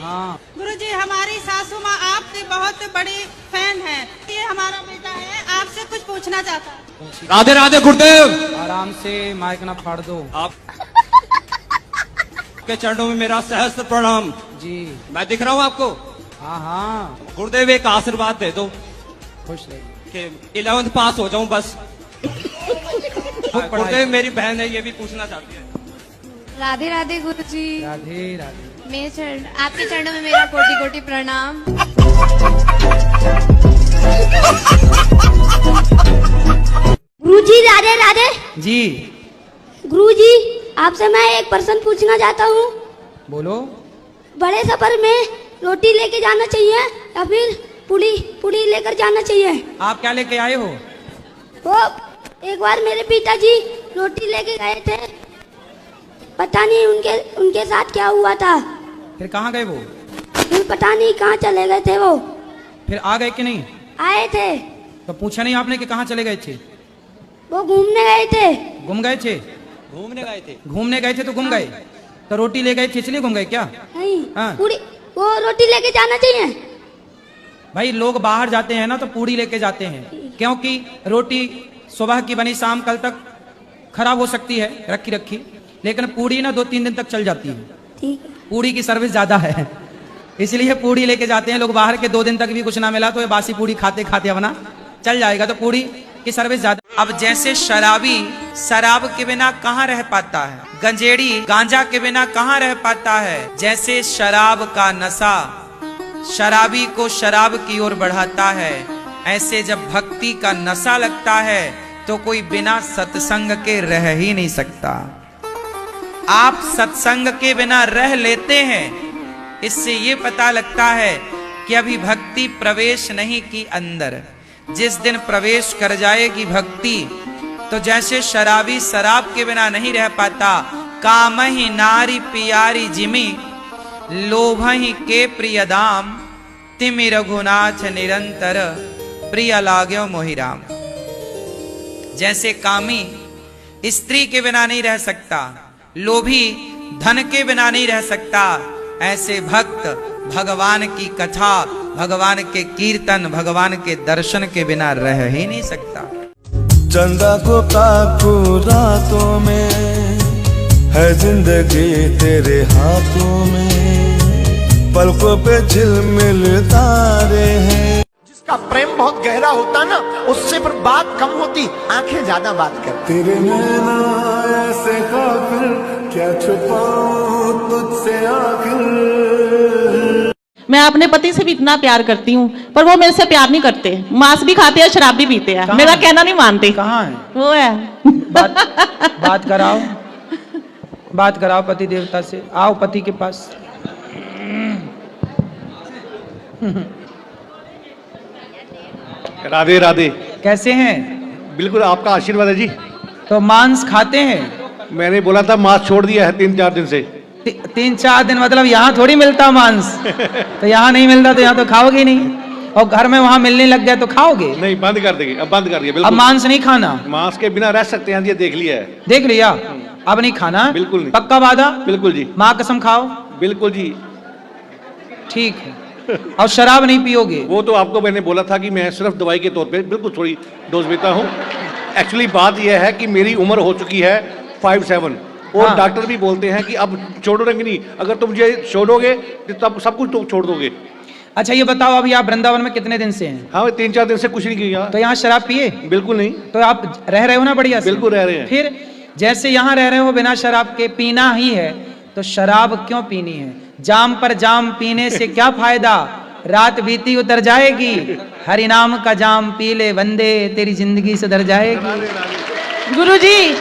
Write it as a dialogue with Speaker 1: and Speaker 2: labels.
Speaker 1: हाँ
Speaker 2: गुरुजी, हमारी सासू माँ आपकी बहुत बड़ी फैन है। ये हमारा बेटा है, आपसे कुछ पूछना चाहता है।
Speaker 3: राधे राधे गुरुदेव।
Speaker 1: आराम से, माइक ना फाड़ दो।
Speaker 3: आप के चरणों में मेरा सहस्त्र प्रणाम
Speaker 1: जी।
Speaker 3: मैं दिख रहा हूँ आपको?
Speaker 1: हाँ हाँ,
Speaker 3: गुरुदेव एक आशीर्वाद दे दो
Speaker 1: खुश रहिए।
Speaker 3: कि 11th पास हो जाऊं बस।
Speaker 1: पढ़ाई-
Speaker 3: गुरुदेव मेरी बहन है, ये भी पूछना चाहती है।
Speaker 4: राधे राधे गुरुजी।
Speaker 1: राधे राधे।
Speaker 4: मेरे चरण, आपके चरणों में मेरा कोटि कोटि प्रणाम।
Speaker 5: गुरुजी राधे राधे।
Speaker 1: जी
Speaker 5: गुरुजी, आपसे मैं एक प्रश्न पूछना चाहता हूँ।
Speaker 1: बोलो।
Speaker 5: बड़े सफर में रोटी लेके जाना चाहिए या फिर पूड़ी लेकर जाना चाहिए?
Speaker 1: आप क्या लेके आए हो?
Speaker 5: वो एक बार मेरे पिताजी रोटी लेके गए थे, पता नहीं उनके साथ क्या हुआ था।
Speaker 1: फिर कहाँ गए वो?
Speaker 5: फिर पता नहीं कहाँ चले गए थे वो।
Speaker 1: फिर आ गए कि नहीं?
Speaker 5: आए थे,
Speaker 1: तो पूछा नहीं आपने कि कहाँ चले गए थे?
Speaker 5: वो घूमने गए थे।
Speaker 1: घूम गए थे?
Speaker 3: घूमने गए थे।
Speaker 1: घूमने गए थे तो घूम गए, तो रोटी ले गए थे इसलिए घूम गए क्या?
Speaker 5: नहीं,
Speaker 1: हाँ।
Speaker 5: वो रोटी लेके जाना चाहिए।
Speaker 1: भाई लोग बाहर जाते हैं ना तो पूड़ी लेके जाते हैं, क्योंकि रोटी सुबह की बनी शाम कल तक खराब हो सकती है रखी रखी, लेकिन पूड़ी ना 2-3 दिन तक चल जाती है।
Speaker 5: ठीक है।
Speaker 1: पूड़ी की सर्विस ज्यादा है, इसलिए पूड़ी लेके जाते हैं लोग बाहर के। 2 दिन तक भी कुछ ना मिला तो ये बासी पूड़ी खाते खाते अपना चल जाएगा, तो पूड़ी की सर्विस ज्यादा। अब जैसे शराबी शराब के बिना कहाँ रह पाता है, गंजेड़ी गांजा के बिना कहाँ रह पाता है, जैसे शराब का नशा शराबी को शराब की ओर बढ़ाता है, ऐसे जब भक्ति का नशा लगता है तो कोई बिना सत्संग के रह ही नहीं सकता। आप सत्संग के बिना रह लेते हैं, इससे ये पता लगता है कि अभी भक्ति प्रवेश नहीं की अंदर। जिस दिन प्रवेश कर जाएगी भक्ति, तो जैसे शराबी शराब के बिना नहीं रह पाता, काम ही नारी पियारी जिमी लोभ ही के प्रिय दाम, तिमि रघुनाथ निरंतर प्रिय लाग्यो मोहिराम। जैसे कामी स्त्री के बिना नहीं रह सकता, लोभी धन के बिना नहीं रह सकता, ऐसे भक्त भगवान की कथा, भगवान के कीर्तन, भगवान के दर्शन के बिना रह ही नहीं सकता।
Speaker 6: चंदा को ताकू रातों में, है जिंदगी तेरे हाथों में, पलकों पे झिलमिल तारे हैं।
Speaker 7: जिसका प्रेम बहुत गहरा होता ना, उससे पर बात कम होती, आंखें ज्यादा बात करती।
Speaker 6: तेरे नैना ऐसे काफिर, क्या छुपाऊं तुझसे आखिर।
Speaker 8: मैं अपने पति से भी इतना प्यार करती हूँ, पर वो मेरे से प्यार नहीं करते। मांस भी खाते हैं, शराब भी पीते हैं, मेरा कहना नहीं मानते।
Speaker 1: कहाँ है
Speaker 8: वो है।
Speaker 1: बात कराओ पति देवता से। आओ पति के पास।
Speaker 9: राधे राधे।
Speaker 1: कैसे हैं?
Speaker 9: बिल्कुल आपका आशीर्वाद है जी।
Speaker 1: तो मांस खाते हैं?
Speaker 9: मैंने बोला था मांस छोड़ दिया है 3-4 दिन से।
Speaker 1: 3-4 दिन मतलब यहाँ थोड़ी मिलता मांस। तो यहाँ नहीं मिलता तो यहाँ तो खाओगे नहीं, और घर में वहाँ मिलने लग गया तो खाओगे
Speaker 9: नहीं, बंद कर देंगे, अब बंद कर दिया।
Speaker 1: अब मांस नहीं खाना?
Speaker 9: मांस के बिना रह सकते हैं, ये देख लिया है।
Speaker 1: देख लिया, अब नहीं खाना?
Speaker 9: बिल्कुल नहीं।
Speaker 1: पक्का वादा?
Speaker 9: बिल्कुल जी।
Speaker 1: माँ कसम खाओ?
Speaker 9: बिल्कुल जी।
Speaker 1: ठीक है। और शराब नहीं पियोगे?
Speaker 9: वो तो आपको मैंने बोला था कि मैं सिर्फ दवाई के तौर पे बिल्कुल थोड़ी डोज लेता हूँ। एक्चुअली बात यह है कि मेरी उम्र हो चुकी है 57, और डॉक्टर भी बोलते हैं कि अब छोड़ोगे नहीं, अगर तुम मुझे छोड़ोगे तो तब सब कुछ तुम छोड़ दोगे।
Speaker 1: अच्छा ये बताओ, अभी आप वृंदावन में कितने दिन से हैं?
Speaker 9: हाँ 3-4 दिन से कुछ नहीं किया।
Speaker 1: तो यहाँ शराब पिए?
Speaker 9: बिल्कुल नहीं।
Speaker 1: तो आप रह रहे हो ना बढ़िया से?
Speaker 9: बिल्कुल रह रहे हैं।
Speaker 1: फिर जैसे यहाँ रह रहे हो बिना शराब के, पीना ही है, तो शराब क्यों पीनी है? जाम पर जाम पीने से क्या फायदा, रात बीती उतर जाएगी, हरि नाम का जाम पी ले वंदे, तेरी जिंदगी सुधर जाएगी।
Speaker 8: गुरुजी